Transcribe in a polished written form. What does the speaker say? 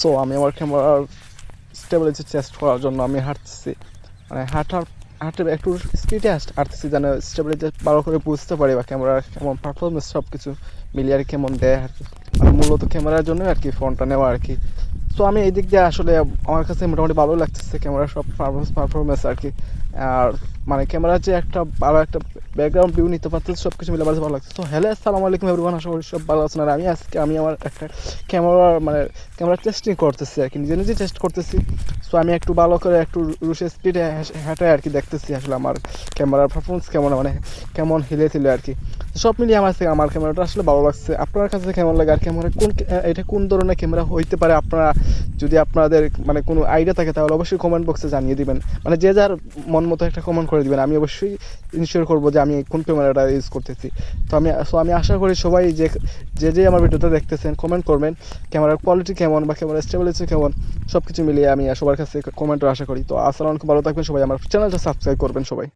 So আমি আমার ক্যামেরার স্টেবিলিটি টেস্ট করার জন্য আমি হাঁটতেছি, মানে হাঁটে একটু স্পিডে হাঁটতেছি যেন স্টেবিলিটি ভালো করে বুঝতে পারি বা ক্যামেরার কেমন পারফরমেন্স সব কিছু মিলিয়ে আর কেমন দেয় আর কি, মানে মূলত ক্যামেরার জন্য আর কি ফোনটা নেওয়া আর কি। সো আমি এই দিক দিয়ে আসলে আমার কাছে মোটামুটি ভালো লাগতেছে ক্যামেরার সব পারফরমেন্স আর কি। আর মানে ক্যামেরার যে একটা ভালো একটা ব্যাকগ্রাউন্ড ভিউ নিতে পারতেছে, সব কিছু মিলে আমার কাছে ভালো লাগছে। তো হ্যালো, আসসালামু আলাইকুম এভরিওয়ান, আশা করি সব ভালো আছেন। আর আমি আমার একটা ক্যামেরা টেস্টিং করতেছি আর কি, নিজে নিজে টেস্ট করতেছি। সো আমি একটু ভালো করে একটু রুশে স্পিডে হেঁটে আর কি দেখতেছি আসলে আমার ক্যামেরার পারফরমেন্স কেমন, মানে কেমন হিলে ছিল আর কি। সব মিলিয়ে আমার ক্যামেরাটা আসলে ভালো লাগছে। আপনার কাছে কেমন লাগে আর ক্যামেরা এটা কোন ধরনের ক্যামেরা হইতে পারে, আপনারা যদি আপনাদের মানে কোনো আইডিয়া থাকে তাহলে অবশ্যই কমেন্ট বক্সে জানিয়ে দিবেন, মানে যে যার মন মতো একটা কমেন্ট করে দিবেন। আমি অবশ্যই ইনশিওর করবো যে আমি কোন ক্যামেরাটা ইউজ করতেছি। তো আমি আশা করি সবাই যে আমার ভিডিওটা দেখতেছেন কমেন্ট করবেন ক্যামেরার কোয়ালিটি কেমন বা ক্যামেরার স্টেবিলিটি কেমন, সব কিছু মিলিয়ে আমি সবার কাছে কমেন্টও আশা করি। তো আসসালামু আলাইকুম, ভালো থাকবেন সবাই, আমার চ্যানেলটা সাবস্ক্রাইব করবেন সবাই।